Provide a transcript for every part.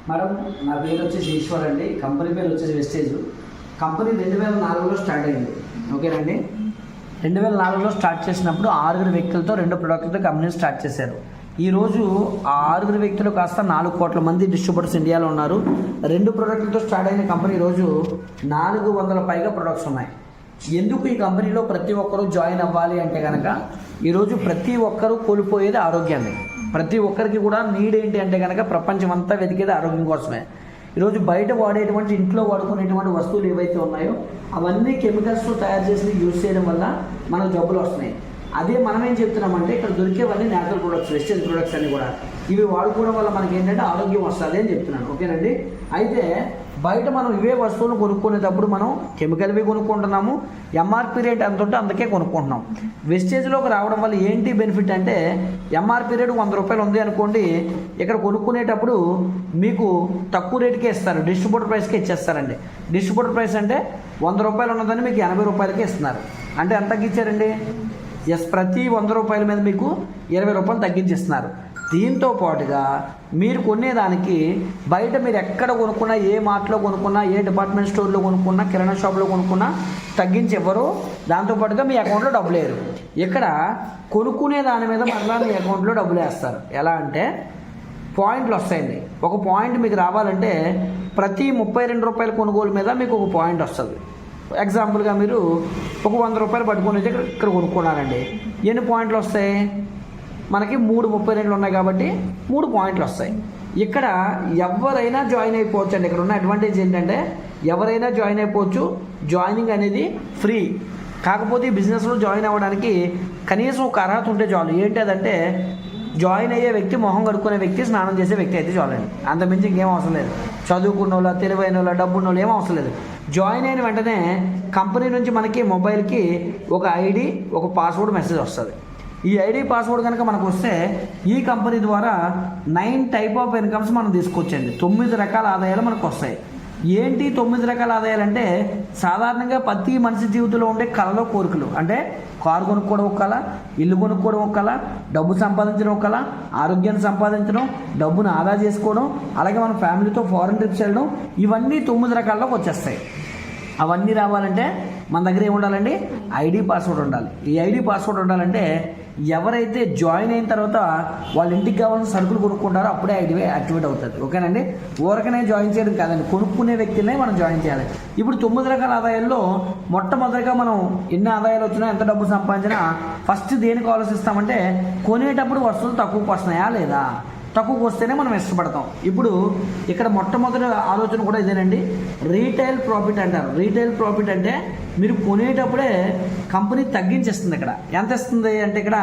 Madam నా పేరు వచ్చేసి ఈశ్వర్ అండి. కంపెనీ పేరు వచ్చేసి వెస్టేజ్. కంపెనీ 2004లో స్టార్ట్ అయింది. ఓకేనండి. 2004లో స్టార్ట్ చేసినప్పుడు 6 వ్యక్తులతో 2 ప్రొడక్ట్లతో కంపెనీ స్టార్ట్ చేశారు. ఈరోజు ఆ 6 వ్యక్తులు కాస్త 4 కోట్ల మంది డిస్ట్రిబ్యూటర్స్ ఇండియాలో ఉన్నారు. 2 ప్రొడక్ట్లతో స్టార్ట్ అయిన కంపెనీ ఈరోజు 400 పైగా ప్రొడక్ట్స్ ఉన్నాయి. ఎందుకు ఈ కంపెనీలో ప్రతి ఒక్కరూ జాయిన్ అవ్వాలి అంటే కనుక ఈరోజు ప్రతి ఒక్కరూ కోల్పోయేది ఆరోగ్యాన్ని. ప్రతి ఒక్కరికి కూడా నీడ్ ఏంటి అంటే కనుక ప్రపంచం అంతా వెతికేది ఆరోగ్యం కోసమే. ఈరోజు బయట వాడేటువంటి ఇంట్లో వాడుకునేటువంటి వస్తువులు ఏవైతే ఉన్నాయో అవన్నీ కెమికల్స్తో తయారు చేసి యూజ్ చేయడం వల్ల మనకు జబ్బులు వస్తున్నాయి. అదే మనం ఏం చెప్తున్నామంటే ఇక్కడ దొరికేవన్నీ న్యాచురల్ ప్రొడక్ట్స్, వెస్టేజ్ ప్రొడక్ట్స్ అన్ని కూడా ఇవి వాడుకోవడం వల్ల మనకి ఏంటంటే ఆరోగ్యం వస్తుంది అని చెప్తున్నాను. ఓకేనండి. అయితే బయట మనం ఇవే వస్తువులు కొనుక్కునేటప్పుడు మనం కెమికల్వి కొనుక్కుంటున్నాము. ఎంఆర్పి రేట్ ఎంత ఉంటే అందుకే కొనుక్కుంటున్నాం. వెస్టేజ్లోకి రావడం వల్ల ఏంటి బెనిఫిట్ అంటే ఎంఆర్పి రేటు 100 రూపాయలు ఉంది అనుకోండి, ఇక్కడ కొనుక్కునేటప్పుడు మీకు తక్కువ రేటుకే ఇస్తారు. డిస్ట్రిబ్యూటర్ ప్రైస్కే ఇచ్చేస్తారండి. డిస్ట్రిబ్యూటర్ ప్రైస్ అంటే 100 రూపాయలు ఉన్నదని మీకు 80 రూపాయలకే ఇస్తున్నారు. అంటే ఎంత తగ్గించారండి? ప్రతి 100 రూపాయల మీద మీకు 20 రూపాయలు తగ్గించిస్తున్నారు. దీంతో పాటుగా మీరు కొనేదానికి బయట మీరు ఎక్కడ కొనుక్కున్నా, ఏ మార్ట్లో కొనుక్కున్నా, ఏ డిపార్ట్మెంట్ స్టోర్లో కొనుక్కున్నా, కిరాణా షాప్లో కొనుక్కున్నా తగ్గించి ఇవ్వరు. దాంతోపాటుగా మీ అకౌంట్లో డబ్బులు వేయరు. ఇక్కడ కొనుక్కునే దాని మీద మళ్ళీ మీ అకౌంట్లో డబ్బులు వేస్తారు. ఎలా అంటే పాయింట్లు వస్తాయండి. ఒక పాయింట్ మీకు రావాలంటే ప్రతి 32 రూపాయల కొనుగోలు మీద మీకు ఒక పాయింట్ వస్తుంది. ఎగ్జాంపుల్గా మీరు ఒక 100 రూపాయలు పట్టుకొని వచ్చి ఇక్కడ కొనుక్కున్నారండి. ఎన్ని పాయింట్లు వస్తాయి? మనకి 32 ఉన్నాయి కాబట్టి 3 పాయింట్లు వస్తాయి. ఇక్కడ ఎవరైనా జాయిన్ అయిపోవచ్చు అండి. ఇక్కడ ఉన్న అడ్వాంటేజ్ ఏంటంటే ఎవరైనా జాయిన్ అయిపోవచ్చు. జాయినింగ్ అనేది ఫ్రీ. కాకపోతే ఈ బిజినెస్లో జాయిన్ అవ్వడానికి కనీసం ఒక అర్హత ఉంటే చాలు. ఏంటి అదంటే జాయిన్ అయ్యే వ్యక్తి, మొహం కడుక్కునే వ్యక్తి, స్నానం చేసే వ్యక్తి అయితే చాలండి. అంతమించి ఇంకేం అవసరం లేదు. చదువుకున్న వాళ్ళ, తెలివైన వాళ్ళ, డబ్బున్న వాళ్ళు ఏం అవసరం లేదు. జాయిన్ అయిన వెంటనే కంపెనీ నుంచి మనకి మొబైల్కి ఒక ఐడి, ఒక పాస్వర్డ్ మెసేజ్ వస్తుంది. ఈ ఐడి పాస్వర్డ్ కనుక మనకు వస్తే ఈ కంపెనీ ద్వారా 9 టైప్ ఆఫ్ ఇన్కమ్స్ మనం తీసుకోవచ్చండి. 9 రకాల ఆదాయాలు మనకు వస్తాయి. ఏంటి 9 రకాల ఆదాయాలు అంటే సాధారణంగా ప్రతి మనిషి జీవితంలో ఉండే కళలో కోరికలు. అంటే కారు కొనుక్కోవడం ఒక కళ, ఇల్లు కొనుక్కోవడం ఒక కళ, డబ్బు సంపాదించడం ఒక కళ, ఆరోగ్యాన్ని సంపాదించడం, డబ్బును ఆదా చేసుకోవడం, అలాగే మన ఫ్యామిలీతో ఫారెన్ ట్రిప్స్ వెళ్ళడం, ఇవన్నీ 9 రకాల్లోకి వచ్చేస్తాయి. అవన్నీ రావాలంటే మన దగ్గర ఏముండాలండి? ఐడి పాస్వర్డ్ ఉండాలి. ఈ ఐడి పాస్వర్డ్ ఉండాలంటే ఎవరైతే జాయిన్ అయిన తర్వాత వాళ్ళ ఇంటికి కావాల్సిన సరుకులు కొనుక్కుంటారో అప్పుడే ఐడి యాక్టివేట్ అవుతుంది. ఓకేనండి. ఊరకనే జాయిన్ చేయడం కాదండి, కొనుక్కునే వ్యక్తినే మనం జాయిన్ చేయాలి. ఇప్పుడు 9 రకాల ఆదాయాల్లో మొట్టమొదటిగా మనం ఎన్ని ఆదాయాలు వచ్చినా, ఎంత డబ్బు సంపాదించినా ఫస్ట్ దేనికి ఆలోచిస్తామంటే కొనేటప్పుడు వస్తువులు తక్కువకు వస్తున్నాయా లేదా, తక్కువకు వస్తేనే మనం ఇష్టపడతాం. ఇప్పుడు ఇక్కడ మొట్టమొదటి ఆలోచన కూడా ఇదేనండి. రీటైల్ ప్రాఫిట్ అంటారు. రీటైల్ ప్రాఫిట్ అంటే మీరు కొనేటప్పుడే కంపెనీ తగ్గించేస్తుంది. ఇక్కడ ఎంత ఇస్తుంది అంటే ఇక్కడ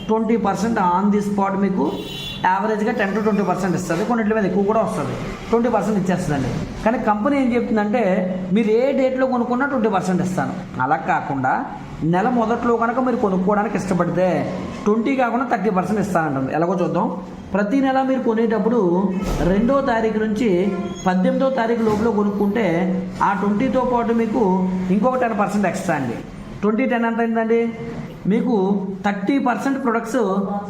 20% ఆన్ ది స్పాట్ మీకు యావరేజ్గా 10 to 20% ఇస్తుంది. కొన్నింటి మీద ఎక్కువ కూడా వస్తుంది. 20% ఇచ్చేస్తుందండి. కానీ కంపెనీ ఏం చెప్తుందంటే మీరు ఏ డేట్లో కొనుక్కున్నా 20% ఇస్తాను. అలా కాకుండా నెల మొదట్లో కనుక మీరు కొనుక్కోవడానికి ఇష్టపడితే 20 కాకుండా 30% ఇస్తానంటుంది. ఎలాగో చూద్దాం. ప్రతి నెల మీరు కొనేటప్పుడు 2వ తారీఖు నుంచి 18వ తారీఖు లోపల కొనుక్కుంటే ఆ 20తో పాటు మీకు ఇంకొక 10% ఎక్స్ట్రా అండి. 20, 10 ఎంత అయిందండి? మీకు 30% ప్రొడక్ట్స్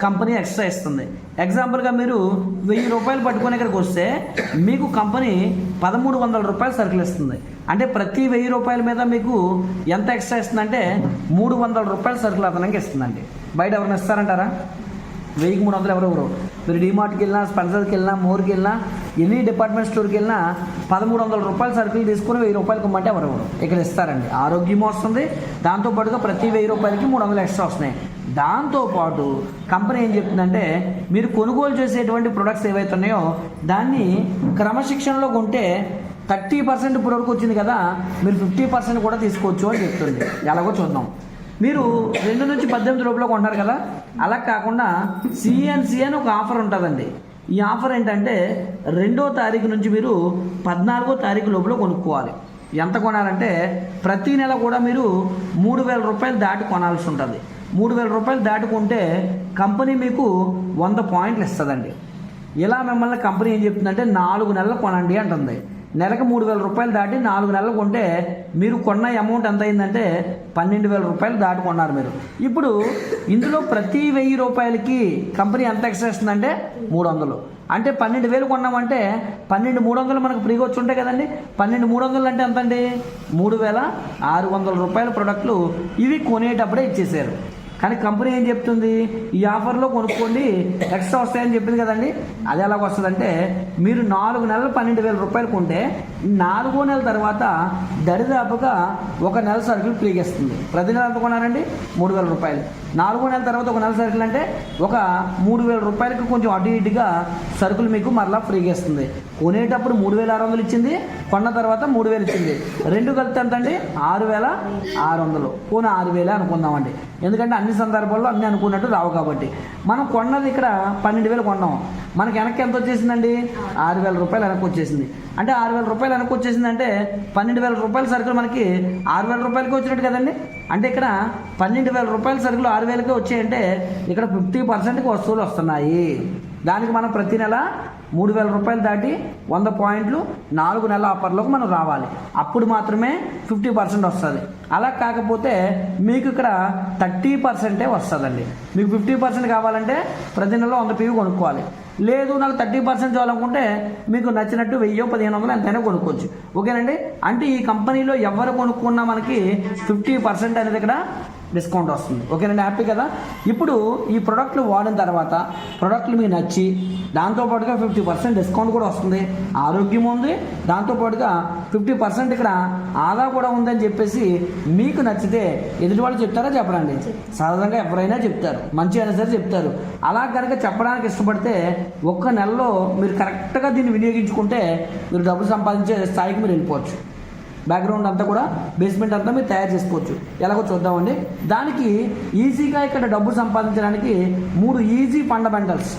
కంపెనీ ఎక్స్ట్రా ఇస్తుంది. ఎగ్జాంపుల్గా మీరు 1000 రూపాయలు పట్టుకొని ఇక్కడికి వస్తే మీకు కంపెనీ 1300 రూపాయలు సరుకులు ఇస్తుంది. అంటే ప్రతి 1000 రూపాయల మీద మీకు ఎంత ఎక్స్ట్రా ఇస్తుందంటే 300 రూపాయలు సరుకులు అదనంగా ఇస్తుందండి. బయట ఎవరైనా ఇస్తారంటారా? 1300 ఎవరెవరు? మీరు డిమార్ట్కి వెళ్ళినా, స్పెన్సర్కి వెళ్ళినా, మోర్కి వెళ్ళినా, ఎనీ డిపార్ట్మెంట్ స్టోర్కి వెళ్ళినా 1300 రూపాయలు సరుకులు తీసుకుని 1000 రూపాయలకు ఇమ్మంటే ఎవరెవరు ఇక్కడ ఇస్తారండి. ఆరోగ్యం వస్తుంది. దాంతోపాటుగా ప్రతి 1000 రూపాయలకి 300 ఎక్స్ట్రా వస్తున్నాయి. దాంతోపాటు కంపెనీ ఏం చెప్తుందంటే మీరు కొనుగోలు చేసేటువంటి ప్రొడక్ట్స్ ఏవైతే ఉన్నాయో దాన్ని క్రమశిక్షణలో కొంటే 30% ఇప్పటివరకు వచ్చింది కదా, మీరు 50% కూడా తీసుకోవచ్చు అని చెప్తుంది. ఎలాగో చూద్దాం. మీరు 2 నుంచి 18 లోపల కొంటారు కదా, అలా కాకుండా CNC అని ఒక ఆఫర్ ఉంటుందండి. ఈ ఆఫర్ ఏంటంటే 2వ తారీఖు నుంచి మీరు 14వ తారీఖు లోపల కొనుక్కోవాలి. ఎంత కొనాలంటే ప్రతి నెల కూడా మీరు 3000 రూపాయలు దాటి కొనాల్సి ఉంటుంది. 3000 రూపాయలు దాటుకుంటే కంపెనీ మీకు 100 పాయింట్లు ఇస్తుందండి. ఇలా మిమ్మల్ని కంపెనీ ఏం చెప్తుందంటే 4 నెలలు కొనండి అంటుంది. నెలకు 3000 రూపాయలు దాటి 4 నెలలు కొంటే మీరు కొన్న అమౌంట్ ఎంత అయిందంటే 12,000 రూపాయలు దాటి కొన్నారు మీరు. ఇప్పుడు ఇందులో ప్రతి 1000 రూపాయలకి కంపెనీ ఎంత ఎక్స్ట్రా ఇస్తుందంటే 300. అంటే 12,000 కొన్నామంటే 12,300 మనకు ఫ్రీగా వచ్చి ఉంటాయి కదండి. 12,300 అంటే ఎంత అండి? 3,600 రూపాయల ప్రొడక్ట్లు ఇవి కొనేటప్పుడే ఇచ్చేసారు. కానీ కంపెనీ ఏం చెప్తుంది? ఈ ఆఫర్లో కొనుక్కోండి ఎక్స్ట్రా వస్తాయని చెప్పింది కదండి. అది ఎలాగ వస్తుందంటే, మీరు 4 నెలలు 12,000 రూపాయలు కొంటే 4వ నెల తర్వాత దరిదాపుగా 1 నెల సరుకులు ఫ్రీగా ఇస్తుంది. ప్రతి నెల ఎంత కొన్నారండి? 3,000 రూపాయలు. 4వ నెల తర్వాత 1 నెల సరుకులు అంటే ఒక 3,000 రూపాయలకి కొంచెం అటు ఇటుగా సరుకులు మీకు మరలా ఫ్రీగా ఇస్తుంది. కొనేటప్పుడు 3,600 ఇచ్చింది, కొన్న తర్వాత 3,000 ఇచ్చింది. రెండు కలిపితే ఎంత అండి? 6,600. పోనీ 6,000 అనుకుందామండి, ఎందుకంటే అన్ని సందర్భాల్లో అన్ని అనుకున్నట్టు రావు కాబట్టి. మనం కొన్నది ఇక్కడ 12,000 కొన్నాం, మనకి వెనక్కి ఎంత వచ్చేసిందండి? 6,000 రూపాయలు వెనక్కి వచ్చేసింది. అంటే 6,000 రూపాయలు వెనక్కి వచ్చేసిందంటే 12,000 రూపాయల సరుకులు మనకి 6,000 రూపాయలకి వచ్చినట్టు కదండి. అంటే ఇక్కడ 12,000 రూపాయల సరుకులు 6,000కే వచ్చాయంటే ఇక్కడ 50%కి వస్తువులు వస్తున్నాయి. దానికి మనం ప్రతి నెల 3,000 రూపాయలు దాటి 100 పాయింట్లు 4 నెలల ఆఫర్లోకి మనం రావాలి. అప్పుడు మాత్రమే 50% వస్తుంది. అలా కాకపోతే మీకు ఇక్కడ 30% వస్తుందండి. మీకు 50% కావాలంటే ప్రతి నెలలో 100 PV కొనుక్కోవాలి. లేదు నాకు 30% చాలనుకుంటే మీకు నచ్చినట్టు 1,000-1,500 ఎంతైనా కొనుక్కోవచ్చు. ఓకేనండి. అంటే ఈ కంపెనీలో ఎవరు కొనుక్కున్నా మనకి 50% అనేది ఇక్కడ డిస్కౌంట్ వస్తుంది. ఓకేనండి, హ్యాపీ కదా. ఇప్పుడు ఈ ప్రోడక్ట్లు వాడిన తర్వాత ప్రోడక్ట్లు మీకు నచ్చి దాంతోపాటుగా 50% డిస్కౌంట్ కూడా వస్తుంది, ఆరోగ్యం ఉంది, దాంతోపాటుగా 50% ఇక్కడ ఆదా కూడా ఉందని చెప్పేసి మీకు నచ్చితే ఎదుటి వాళ్ళు చెప్తారా? చెప్పరండి. సహజంగా ఎవరైనా చెప్తారు, మంచి అయినా సరే చెప్తారు. అలా కనుక చెప్పడానికి ఇష్టపడితే 1 నెలలో మీరు కరెక్ట్గా దీన్ని వినియోగించుకుంటే మీరు డబ్బులు సంపాదించే స్థాయికి మీరు వెళ్ళిపోవచ్చు. బ్యాక్గ్రౌండ్ అంతా కూడా బేస్మెంట్ అంతా మీరు తయారు చేసుకోవచ్చు. ఎలాగో చూద్దామండి. దానికి ఈజీగా ఇక్కడ డబ్బు సంపాదించడానికి 3 ఈజీ ఫండమెంటల్స్,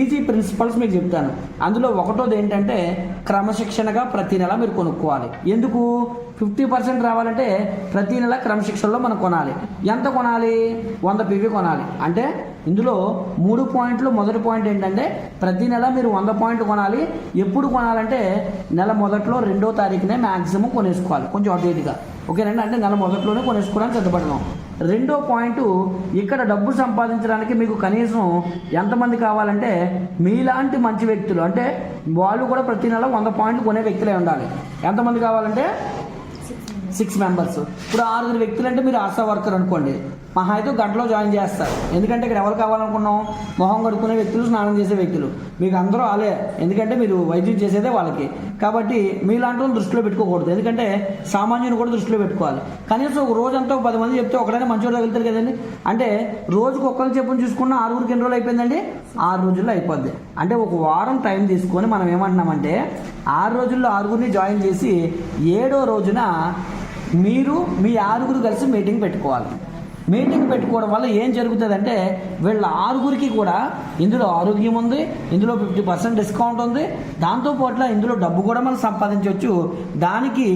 ఈజీ ప్రిన్సిపల్స్ మీకు చెప్తాను. అందులో ఒకటోది ఏంటంటే క్రమశిక్షణగా ప్రతి నెల మీరు కొనుక్కోవాలి. ఎందుకు? 50% రావాలంటే ప్రతి నెల క్రమశిక్షణలో మనం కొనాలి. ఎంత కొనాలి? 100 PV కొనాలి. అంటే ఇందులో 3 పాయింట్లు. మొదటి పాయింట్ ఏంటంటే ప్రతి నెల మీరు 100 పాయింట్లు కొనాలి. ఎప్పుడు కొనాలంటే నెల మొదట్లో 2వ తారీఖునే మ్యాక్సిమం కొనేసుకోవాలి, కొంచెం అటు ఇటుగా. ఓకేనండి. అంటే నెల మొదట్లోనే కొనేసుకోవడానికి సిద్ధపడదాం. 2వ పాయింట్, ఇక్కడ డబ్బు సంపాదించడానికి మీకు కనీసం ఎంతమంది కావాలంటే మీలాంటి మంచి వ్యక్తులు, అంటే వాళ్ళు కూడా ప్రతి నెల 100 పాయింట్లు కొనే వ్యక్తులే ఉండాలి. ఎంతమంది కావాలంటే 6 మెంబర్స్. ఇప్పుడు 6 వ్యక్తులు అంటే మీరు ఆశా వర్కర్ అనుకోండి, మహా అయితే గంటలో జాయిన్ చేస్తారు. ఎందుకంటే ఇక్కడ ఎవరు కావాలనుకున్నాం? మొహం కడుక్కునే వ్యక్తులు, స్నానం చేసే వ్యక్తులు. మీకు అందరూ ఆలే, ఎందుకంటే మీరు వైద్యం చేసేదే వాళ్ళకి. కాబట్టి మీలాంటి వాళ్ళు దృష్టిలో పెట్టుకోకూడదు, ఎందుకంటే సామాన్యుని కూడా దృష్టిలో పెట్టుకోవాలి. కనీసం ఒక రోజంతా 10 మంది చెప్తే ఒకడైనా మంచివాడు వెళ్తారు కదండి. అంటే రోజుకు ఒక్కరు చెప్పుని చూసుకున్న 6కి ఎన్ని రోజులు అయిపోయిందండి? 6 రోజుల్లో అయిపోద్ది. అంటే ఒక వారం టైం తీసుకొని మనం ఏమంటున్నామంటే 6 రోజుల్లో 6గురిని జాయిన్ చేసి 7వ రోజున మీరు మీ 6గురు కలిసి మీటింగ్ పెట్టుకోవాలి. మీటింగ్ పెట్టుకోవడం వల్ల ఏం జరుగుతుందంటే వీళ్ళ 6గురికి కూడా ఇందులో ఆరోగ్యం ఉంది, ఇందులో 50% డిస్కౌంట్ ఉంది, దాంతోపాటు ఇందులో డబ్బు కూడా మనం సంపాదించవచ్చు. దానికి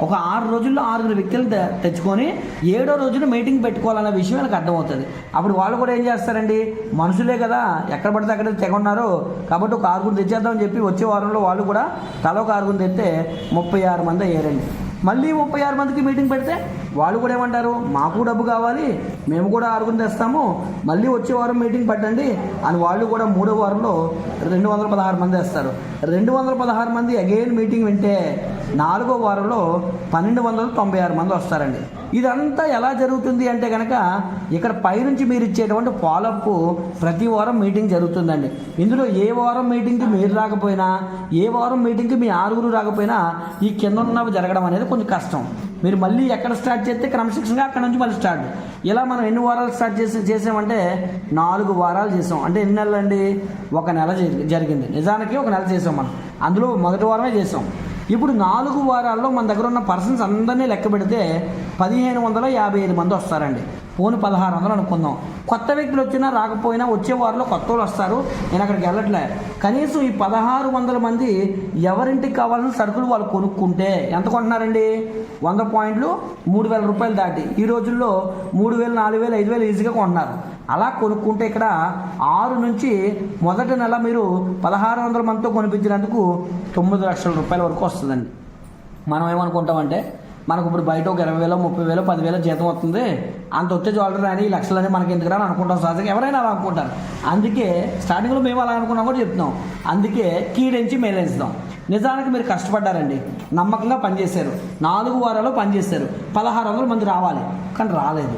ఒక 6 రోజుల్లో 6 వ్యక్తులను తెచ్చుకొని 7వ రోజున మీటింగ్ పెట్టుకోవాలన్న విషయం వాళ్ళకి అర్థమవుతుంది. అప్పుడు వాళ్ళు కూడా ఏం చేస్తారండి? మనుషులే కదా, ఎక్కడ పడితే అక్కడ తెగొన్నారు కాబట్టి ఒక 6గురు తెచ్చేద్దామని చెప్పి వచ్చే వారంలో వాళ్ళు కూడా తల ఒక 6గురు తెస్తే 36 మంది అయ్యారండి. మళ్ళీ 36 మందికి మీటింగ్ పెడితే వాళ్ళు కూడా ఏమంటారు? మాకు డబ్బు కావాలి, మేము కూడా 6గురిని తెస్తాము, మళ్ళీ వచ్చే వారం మీటింగ్ పెట్టండి అని వాళ్ళు కూడా 3వ వారంలో 216 మంది వేస్తారు. 216 మంది అగైన్ మీటింగ్ వింటే 4వ వారంలో 1,296 మంది వస్తారండి. ఇదంతా ఎలా జరుగుతుంది అంటే కనుక ఇక్కడ పైనుంచి మీరు ఇచ్చేటువంటి ఫాలోఅప్ ప్రతి వారం మీటింగ్ జరుగుతుందండి. ఇందులో ఏ వారం మీటింగ్కి మీరు రాకపోయినా, ఏ వారం మీటింగ్కి మీ 6గురు రాకపోయినా ఈ కింద ఉన్నవి జరగడం అనేది కొంచెం కష్టం. మీరు మళ్ళీ ఎక్కడ స్టార్ట్ చేస్తే క్రమశిక్షణగా అక్కడ నుంచి మళ్ళీ స్టార్ట్. ఇలా మనం ఎన్ని వారాలు స్టార్ట్ చేసామంటే 4 వారాలు చేసాం. అంటే ఎన్ని నెలలు అండి? 1 నెల జరిగింది. నిజానికి 1 నెల చేసాం మనం, అందులో మొదటి వారమే చేసాం. ఇప్పుడు 4 వారాల్లో మన దగ్గర ఉన్న పర్సన్స్ అందరినీ లెక్క పెడితే 1,555 మంది వస్తారండి. పోను 1,600 అనుకుందాం. కొత్త వ్యక్తులు వచ్చినా రాకపోయినా వచ్చే వారంలో కొత్త వాళ్ళు వస్తారు. నేను అక్కడికి వెళ్ళట్లే. కనీసం ఈ 1,600 మంది ఎవరింటికి కావాల్సిన సరుకులు వాళ్ళు కొనుక్కుంటే ఎంత కొంటున్నారండి? 100 పాయింట్లు 3,000 రూపాయలు దాటి ఈ రోజుల్లో 3,000, 4,000, 5,000 ఈజీగా కొంటున్నారు. అలా కొనుక్కుంటే ఇక్కడ 6 నుంచి మొదటి నెల మీరు 1,600 మందితో కొనిపించినందుకు 9 లక్షల రూపాయల వరకు వస్తుందండి. మనం ఏమనుకుంటామంటే మనకు ఇప్పుడు బయట ఒక 20,000 30,000 10,000 జీతం వస్తుంది, అంత వచ్చే చాలు రాని ఈ లక్షలని మనకి ఎందుకు రాని అనుకుంటాం. సహజంగా ఎవరైనా అలా అనుకుంటారు. అందుకే స్టార్టింగ్లో మేము అలా అనుకున్నాం కూడా చెప్తున్నాం. అందుకే కీడెంచి మేలేస్తాం. నిజానికి మీరు కష్టపడ్డారండి, నమ్మకంగా పనిచేశారు, 4 వారాలు పనిచేశారు, 1,600 మంది రావాలి, కానీ రాలేదు.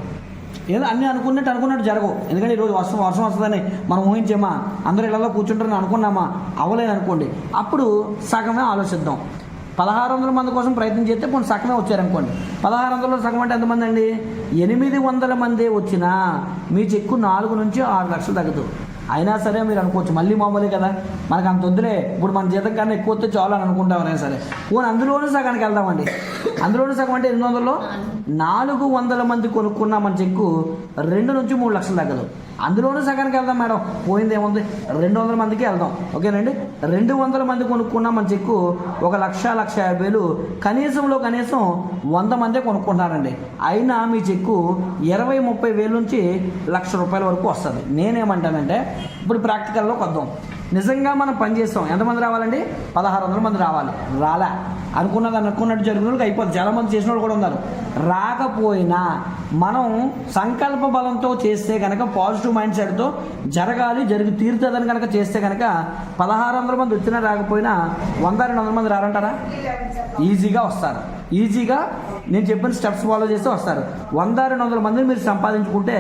ఏదో అన్నీ అనుకున్నట్టు జరగవు. ఎందుకంటే ఈరోజు వర్షం వస్తుందని మనం ఊహించామా? అందరూ ఇళ్లలో కూర్చుంటారని అనుకున్నామా? అవ్వలేదు అనుకోండి, అప్పుడు సగమే ఆలోచిద్దాం. 1,600 మంది కోసం ప్రయత్నం చేస్తే కొన్ని సగమే వచ్చారనుకోండి. 1,600లో సగం అంటే ఎంతమంది అండి? 800 మంది వచ్చినా మీ చెక్కు 4 నుంచి 6 లక్షలు తగ్గుతుంది. అయినా సరే మీరు అనుకోవచ్చు మళ్ళీ మామూలే కదా, మనకు అంత వద్దులే, ఇప్పుడు మన జీతం కన్నా ఎక్కువ వస్తే చాలు అని అనుకుంటామనే సరే. పోనీ అందులోనే సగానికి వెళ్దామండి. అందులోనే సగం అంటే 800లో 400 మంది కొనుక్కున్నా మన చెక్కు 2 నుంచి 3 లక్షలు తగ్గదు. అందులోనే సగానికి వెళ్దాం మేడం, పోయింది ఏముంది, 200 మందికి వెళ్దాం. ఓకేనండి, 200 మంది కొనుక్కున్నా మన చెక్కు 1,50,000 కనీసం 100 మందే కొనుక్కుంటున్నారండి. అయినా మీ చెక్కు 20-30 వేల నుంచి ₹1,00,000 వరకు వస్తుంది. నేనేమంటానంటే ఇప్పుడు ప్రాక్టికల్లోకి వద్దాం. నిజంగా మనం పనిచేస్తాం, ఎంతమంది రావాలండి? 1,600 మంది రావాలి. రాలే, అనుకున్నట్టు జరిగిన వాళ్ళకి అయిపోతుంది. చాలామంది చేసిన వాళ్ళు కూడా ఉన్నారు. రాకపోయినా మనం సంకల్ప బలంతో చేస్తే కనుక, పాజిటివ్ మైండ్ సెట్తో జరిగి తీరుతుందని కనుక చేస్తే కనుక 1,600 మంది వచ్చినా రాకపోయినా 100-200 మంది రారంటారా? ఈజీగా వస్తారు. ఈజీగా నేను చెప్పిన స్టెప్స్ ఫాలో చేస్తే వస్తారు. 100-200 మందిని మీరు సంపాదించుకుంటే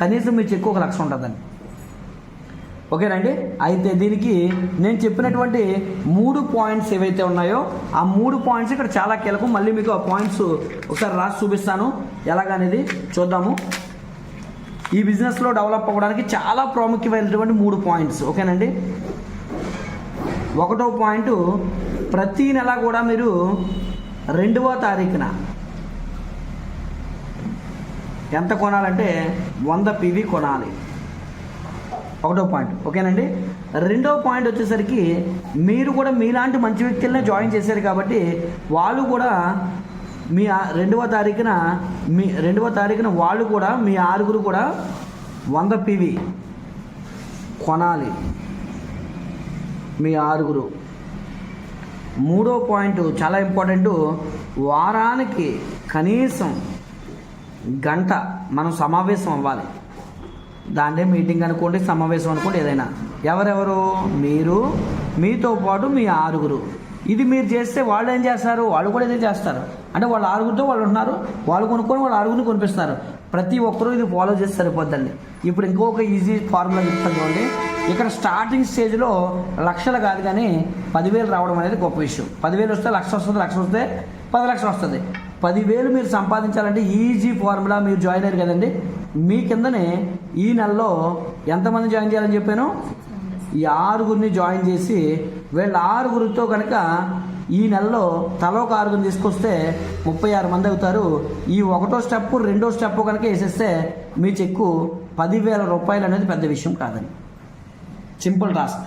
కనీసం మీ చెక్కు 1,00,000 ఉంటుందండి. ఓకేనండి, అయితే దీనికి నేను చెప్పినటువంటి 3 పాయింట్స్ ఏవైతే ఉన్నాయో ఆ 3 పాయింట్స్ ఇక్కడ చాలా కీలకం. మళ్ళీ మీకు ఆ పాయింట్స్ ఒకసారి రాసి చూపిస్తాను, ఎలాగనేది చూద్దాము. ఈ బిజినెస్లో డెవలప్ అవ్వడానికి చాలా ప్రాముఖ్యమైనటువంటి 3 పాయింట్స్. ఓకేనండి, 1వ పాయింట్, ప్రతీ నెల కూడా మీరు 2వ తారీఖున ఎంత కొనాలంటే 100 PV కొనాలి. 1వ పాయింట్. ఓకేనండి, 2వ పాయింట్ వచ్చేసరికి మీరు కూడా మీలాంటి మంచి వ్యక్తులనే జాయిన్ చేశారు కాబట్టి వాళ్ళు కూడా మీ 2వ తారీఖున వాళ్ళు కూడా మీ 6గురు కూడా 100 PV కొనాలి, మీ 6గురు. 3వ పాయింట్ చాలా ఇంపార్టెంట్, వారానికి కనీసం గంట మనం సమావేశం అవ్వాలి. దాంట్లో మీటింగ్ అనుకోండి, సమావేశం అనుకోండి, ఏదైనా. ఎవరెవరు? మీరు, మీతో పాటు మీ 6గురు. ఇది మీరు చేస్తే వాళ్ళు ఏం చేస్తారు? వాళ్ళు కూడా ఇదే చేస్తారు. అంటే వాళ్ళ 6గురితో వాళ్ళు ఉంటున్నారు, వాళ్ళు కొనుక్కొని వాళ్ళ 6గురిని కొనిపిస్తున్నారు. ప్రతి ఒక్కరూ ఇది ఫాలో చేసి సరిపోద్దండి. ఇప్పుడు ఇంకొక ఈజీ ఫార్ములా చెప్తాను చూడండి. ఇక్కడ స్టార్టింగ్ స్టేజ్లో లక్షలు కాదు కానీ 10,000 రావడం అనేది గొప్ప విషయం. 10,000 వస్తే 1,00,000 వస్తుంది, 1,00,000 వస్తే 10 లక్షలు వస్తుంది. 10,000 మీరు సంపాదించాలంటే ఈజీ ఫార్ములా. మీరు జాయిన్ అయ్యారు కదండి, మీ కిందనే ఈ నెలలో ఎంతమంది జాయిన్ చేయాలని చెప్పాను? ఈ 6గురిని జాయిన్ చేసి వీళ్ళ 6గురితో కనుక ఈ నెలలో తలో ఒక 6గురిని తీసుకొస్తే 36 మంది అవుతారు. ఈ 1వ స్టెప్ 2వ స్టెప్ కనుక వేసేస్తే మీ చెక్కు ₹10,000 అనేది పెద్ద విషయం కాదండి. Simple task.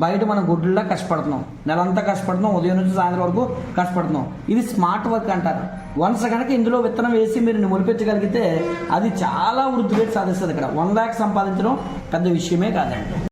బయట మనం గుడ్లా కష్టపడుతున్నాం, నెలంతా కష్టపడుతున్నాం, ఉదయం నుంచి సాయంత్రం వరకు కష్టపడుతున్నాం. ఇది స్మార్ట్ వర్క్ అంటారు. వన్స్ కనుక ఇందులో విత్తనం వేసి మీరు మొలిపించగలిగితే అది చాలా వృద్ధి రేటు సాధిస్తుంది. ఇక్కడ 1 లక్ష సంపాదించడం పెద్ద విషయమే కాదండి.